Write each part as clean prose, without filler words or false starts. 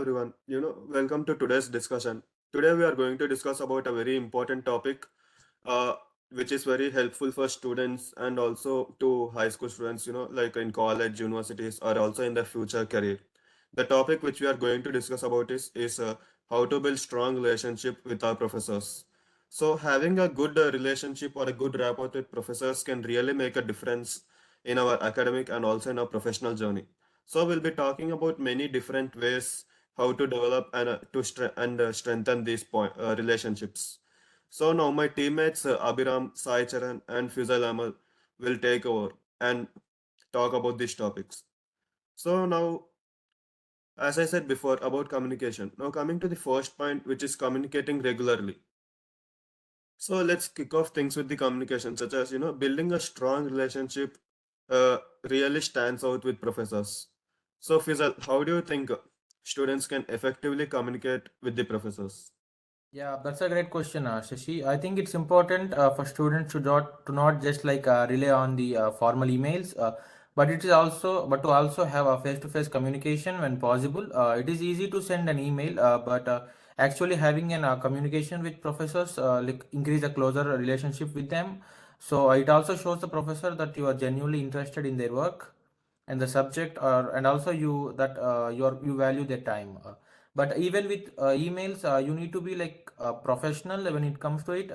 everyone. Welcome to today's discussion. Today we are going to discuss about a very important topic, uh, which is very helpful for students and also to high school students, like in college, universities, or also in their future career. The topic which we are going to discuss about is how to build strong relationship with our professors. So having a good relationship or a good rapport with professors can really make a difference in our academic and also in our professional journey. So we'll be talking about many different ways how to develop and strengthen these relationships. So now my teammates Abhiram, Sai Charan, and Fuzal Amal will take over and talk about these topics. So now, as I said before about communication, now coming to the first point, which is communicating regularly. So let's kick off things with the communication, such as building a strong relationship uh, really stands out with professors. So Fizal, how do you think students can effectively communicate with the professors? Yeah, that's a great question, Shashi. I think it's important for students to not just rely on the formal emails, but to also have a face-to-face communication when possible. It is easy to send an email, but actually having an communication with professors increase a closer relationship with them. So it also shows the professor that you are genuinely interested in their work and the subject, and also you value their time. But even with emails, you need to be professional when it comes to it.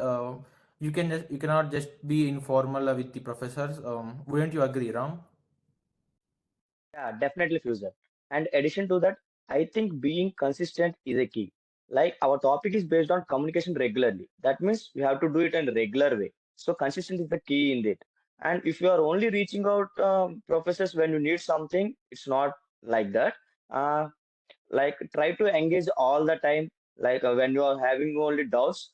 You cannot just be informal with the professors. Wouldn't you agree, Ram? Yeah, definitely future. And addition to that, I think being consistent is a key. Like our topic is based on communication regularly. That means we have to do it in a regular way. So consistent is the key in it. And if you are only reaching out professors when you need something, it's not like that. Uh, like try to engage all the time, when you are having only doubts,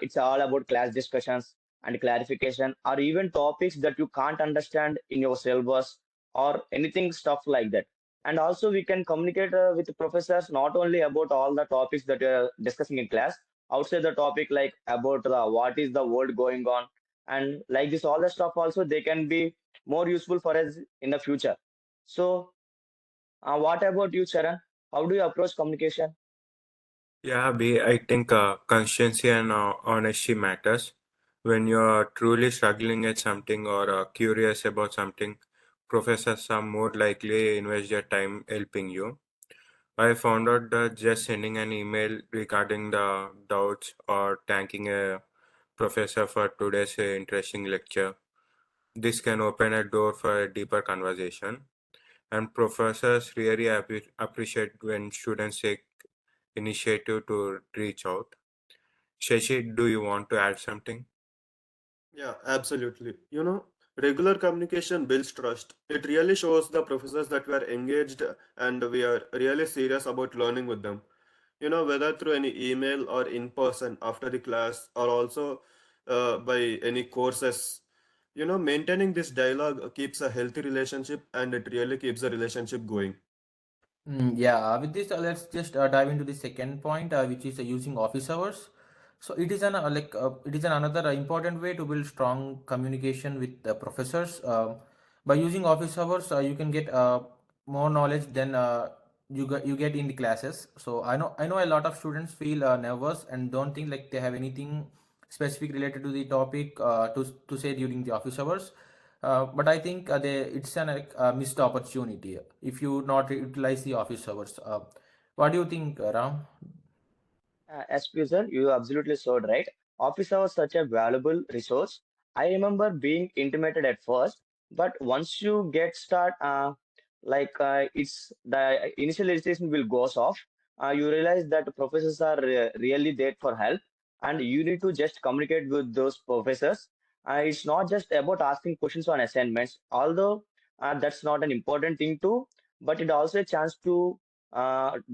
it's all about class discussions and clarification, or even topics that you can't understand in your syllabus or anything stuff like that. And also we can communicate with the professors not only about all the topics that you are discussing in class, outside the topic, like about what is the world going on, and like this all the stuff also they can be more useful for us in the future. So what about you, Charan? How do you approach communication? I think consistency and honesty matters. When you're truly struggling at something or curious about something, professors are more likely invest their time helping you. I found out that just sending an email regarding the doubts or thanking a professor for today's interesting lecture, this can open a door for a deeper conversation. And professors really appreciate when students take initiative to reach out. Shashi, do you want to add something? Yeah, absolutely. Regular communication builds trust. It really shows the professors that we are engaged and we are really serious about learning with them. Whether through any email or in person after the class or also by any courses. Maintaining this dialogue keeps a healthy relationship and it really keeps the relationship going. Yeah, with this, let's just dive into the second point, which is using office hours. So it is another important way to build strong communication with the professors. By using office hours, you can get more knowledge than you get in the classes. So I know a lot of students feel nervous and don't think like they have anything specific related to the topic to say during the office hours. But I think it's an missed opportunity if you not utilize the office hours. What do you think, Ram? As usual, you absolutely showed right. Office hours such a valuable resource. I remember being intimidated at first, but once you get start, it's the initial hesitation will goes off. You realize that professors are really there for help, and you need to just communicate with those professors. It's not just about asking questions on assignments, although that's not an important thing too, but it also a chance to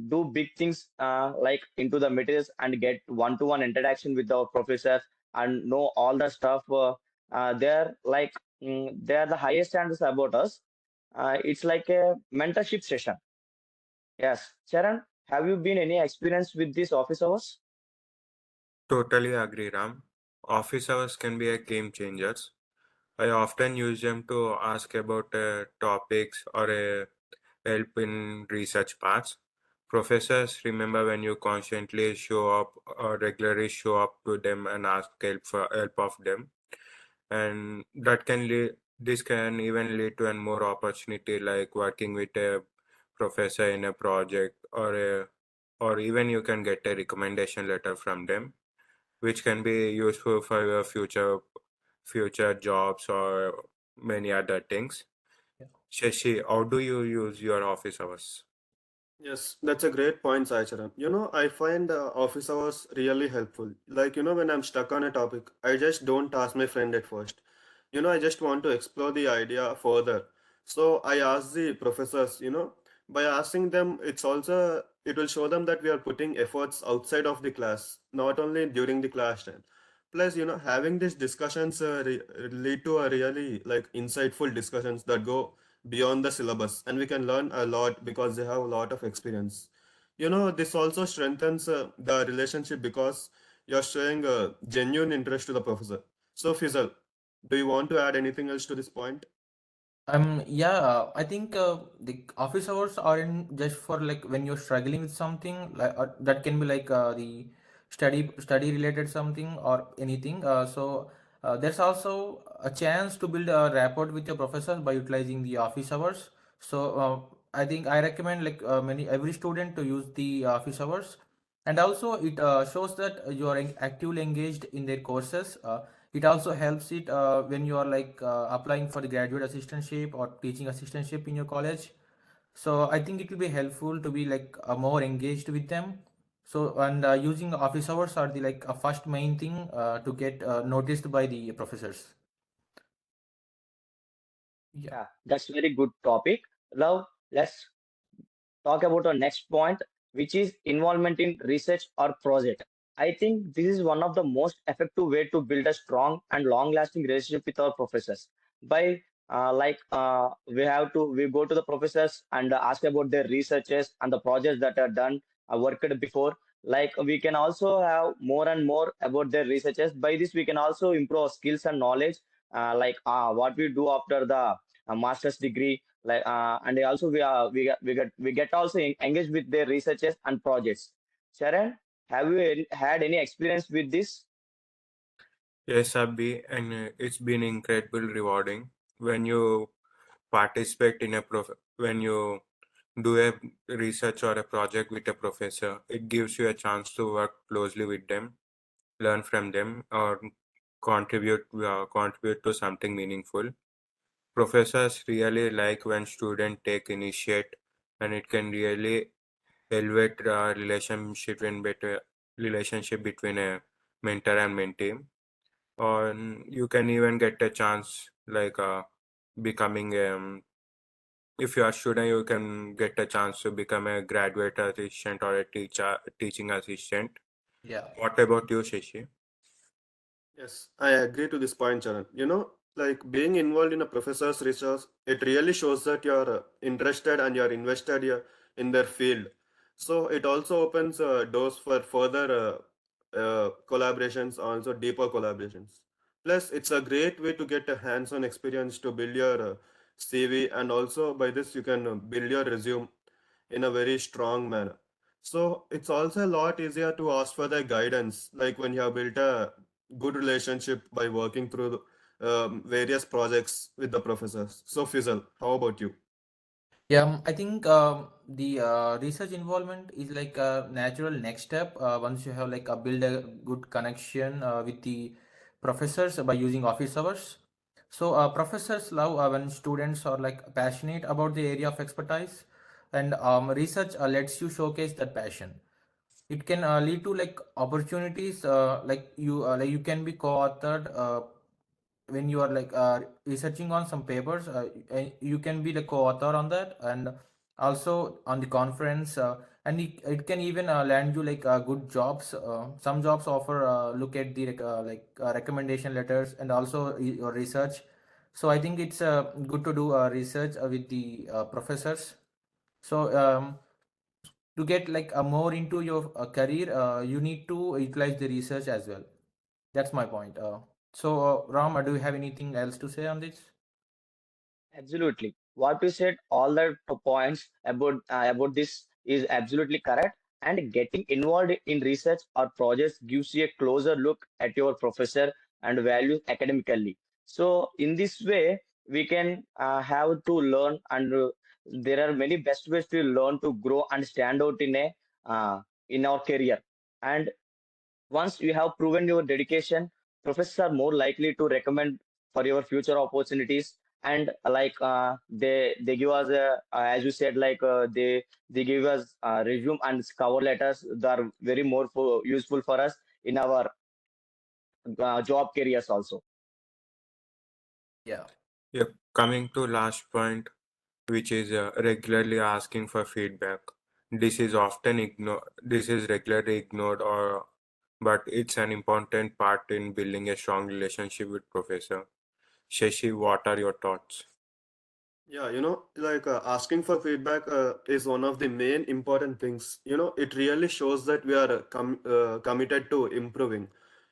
do big things like into the materials and get one-to-one interaction with our professors and know all the stuff. They're like they're the highest standards about us. It's like a mentorship session. Yes, Sharon, have you been any experience with these office hours? Totally agree, Ram. Office hours can be a game changers. I often use them to ask about topics or help in research parts. Professors remember when you constantly show up or regularly show up to them and ask help of them, and this can even lead to a more opportunity like working with a professor in a project or even you can get a recommendation letter from them, which can be useful for your future jobs or many other things. Yeah. Shashi, how do you use your office hours? Yes, that's a great point, Saicharan. I find office hours really helpful. Like, when I'm stuck on a topic, I just don't ask my friend at first. I just want to explore the idea further. So I ask the professors, by asking them, it will show them that we are putting efforts outside of the class, not only during the class time. Plus, having these discussions lead to a really like insightful discussions that go beyond the syllabus, and we can learn a lot because they have a lot of experience. This also strengthens the relationship because you're showing a genuine interest to the professor. So, Fizal, do you want to add anything else to this point? Yeah, I think the office hours aren't just for like when you're struggling with something like that can be like the study related something or anything. There's also a chance to build a rapport with your professors by utilizing the office hours. I think I recommend like many every student to use the office hours, and also it shows that you are actively engaged in their courses. It also helps it when you are like applying for the graduate assistantship or teaching assistantship in your college. So I think it will be helpful to be like more engaged with them. Using office hours are the like a first main thing to get noticed by the professors. Yeah. Yeah, that's very good topic. Now let's talk about our next point, which is involvement in research or project. I think this is one of the most effective way to build a strong and long-lasting relationship with our professors. By we go to the professors and ask about their researches and the projects that are done worked before. Like we can also have more and more about their researches. By this, we can also improve our skills and knowledge. What we do after the master's degree and also we get also engaged with their researches and projects. Sharon, have you had any experience with this? Yes, Abhi, and it's been incredible rewarding when you participate in when you do a research or a project with a professor. It gives you a chance to work closely with them, learn from them, or contribute to something meaningful. Professors really like when students take initiate, and it can really elevate the relationship between a mentor and mentee. Or you can even get a chance like becoming if you are a student, you can get a chance to become a graduate assistant or a teaching assistant. Yeah. What about you, Shashi? Yes, I agree to this point, Charan. Like being involved in a professor's research, it really shows that you're interested and you're invested in their field. So it also opens doors for further collaborations, also deeper collaborations. Plus, it's a great way to get a hands-on experience to build your CV, and also by this you can build your resume in a very strong manner. So it's also a lot easier to ask for the guidance, like when you have built a good relationship by working through various projects with the professors. So Fizal, how about you? Yeah, I think the research involvement is like a natural next step once you have like build a good connection with the professors by using office hours. Professors love when students are like passionate about the area of expertise, and research lets you showcase that passion. It can lead to like opportunities like you can be co-authored when you are like researching on some papers, and you can be the co-author on that, and also on the conference, it can even land you like good jobs. Some jobs offer look at the recommendation letters and also your research. So I think it's good to do research with the professors. So to get like more into your career, you need to utilize the research as well. That's my point. Ram, do you have anything else to say on this? Absolutely. What you said, all the points about this is absolutely correct. And getting involved in research or projects gives you a closer look at your professor and values academically. So in this way, we can have to learn, and there are many best ways to learn to grow and stand out uh, in our career. And once you have proven your dedication, professors are more likely to recommend for your future opportunities. And they give us as you said, they give us resume and cover letters that are very more useful for us in our job careers also. Yeah. Yeah, coming to last point, which is regularly asking for feedback. This is often ignored. This is regularly ignored, or but it's an important part in building a strong relationship with professor. Shashi, what are your thoughts? Yeah, asking for feedback is one of the main important things. It really shows that we are committed to improving.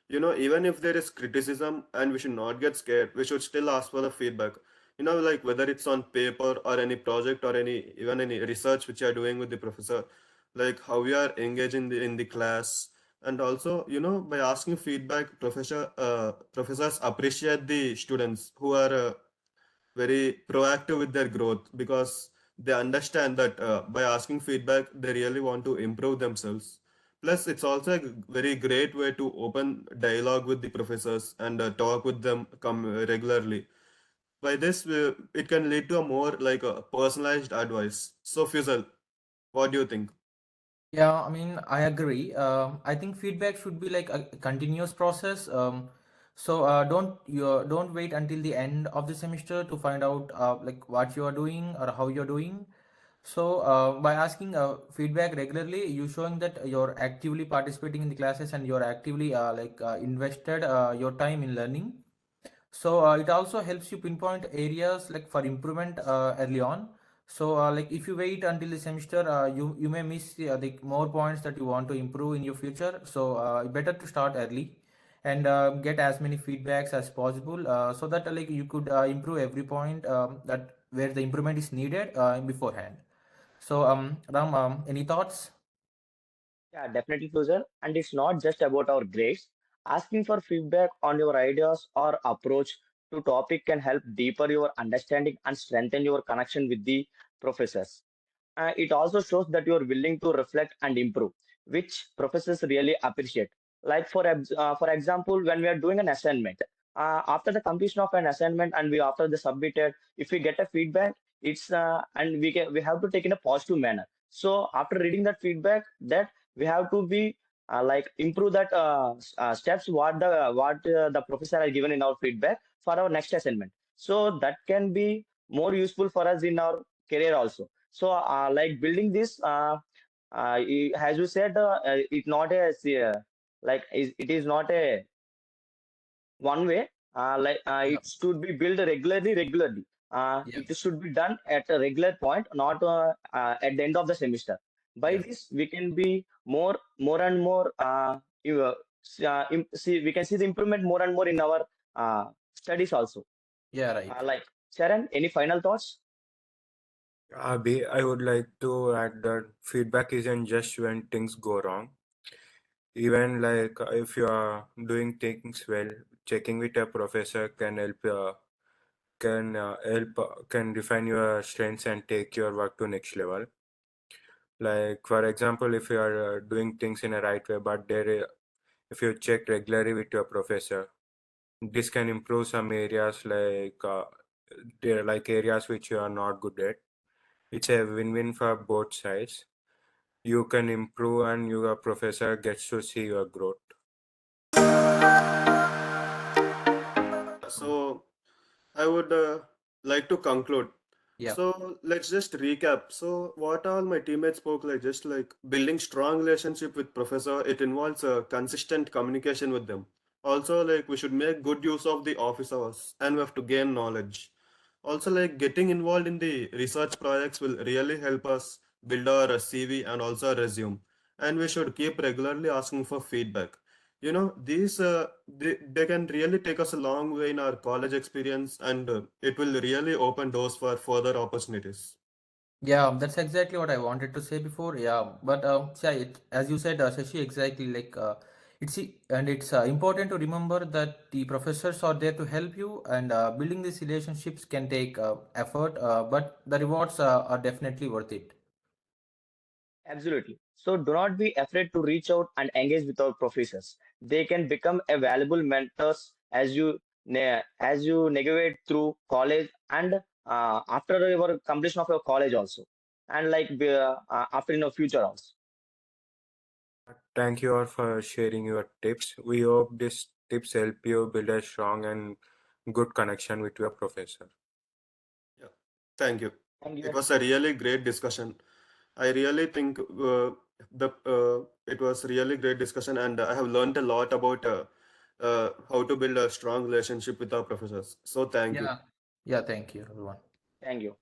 Even if there is criticism and we should not get scared, we should still ask for the feedback. Like whether it's on paper or any project or even any research which you are doing with the professor, like how we are engaged in the class. And also, by asking feedback, professors appreciate the students who are very proactive with their growth because they understand that by asking feedback they really want to improve themselves. Plus it's also a very great way to open dialogue with the professors and talk with them regularly. By this it can lead to a more like a personalized advice. So Fuzal, what do you think? Yeah, I mean, I agree. I think feedback should be like a continuous process. So don't wait until the end of the semester to find out like what you are doing or how you're doing. So by asking feedback regularly, you showing that you're actively participating in the classes and you're actively invested your time in learning. So it also helps you pinpoint areas like for improvement early on. So like if you wait until the semester, you may miss the more points that you want to improve in your future. So better to start early and get as many feedbacks as possible so that like you could improve every point that where the improvement is needed beforehand. So Ram, any thoughts? Yeah, definitely, Fuser. And it's not just about our grades. Asking for feedback on your ideas or approach to topic can help deeper your understanding and strengthen your connection with the professors. It also shows that you are willing to reflect and improve, which professors really appreciate. Like for example, when we are doing an assignment, after the completion of an assignment and we after the submitted, if we get a feedback, it's and we have to take in a positive manner. So after reading that feedback, that we have to be improve that steps what the professor has given in our feedback for our next assignment. So that can be more useful for us in our career also. So, like building this, as you said, it not a it is not a one way. Yeah, It should be built regularly. yeah, It should be done at a regular point, not at the end of the semester. By yeah, this, we can be more and more. See, we can see the improvement more and more in our studies also. yeah, right. Like Sharon, any final thoughts? Abhi, I would like to add that feedback isn't just when things go wrong. Even like if you are doing things well, checking with a professor can refine your strengths and take your work to next level. Like for example, if you are doing things in a right way, but if you check regularly with your professor, this can improve some areas there are like areas which you are not good at. It's a win-win for both sides. You can improve and your professor gets to see your growth. So I would like to conclude. Yeah. So let's just recap. So what all my teammates spoke like, just like building strong relationship with professor, it involves a consistent communication with them. Also, like we should make good use of the office hours and we have to gain knowledge. Also, like getting involved in the research projects will really help us build our CV and also a resume. And we should keep regularly asking for feedback. These they can really take us a long way in our college experience, and it will really open doors for further opportunities. Yeah, that's exactly what I wanted to say before. Yeah, but yeah, as you said, Shashi, exactly like it's important to remember that the professors are there to help you, and building these relationships can take effort, but the rewards are definitely worth it. Absolutely. So do not be afraid to reach out and engage with our professors. They can become a valuable mentors as you navigate through college and after your completion of your college also, and after in your future also. Thank you all for sharing your tips. We hope these tips help you build a strong and good connection with your professor. Yeah. Thank you. Thank It you. was a really great discussion. I really think the it was really great discussion, and I have learned a lot about how to build a strong relationship with our professors. So thank you. Yeah. Yeah, thank you, everyone. Thank you.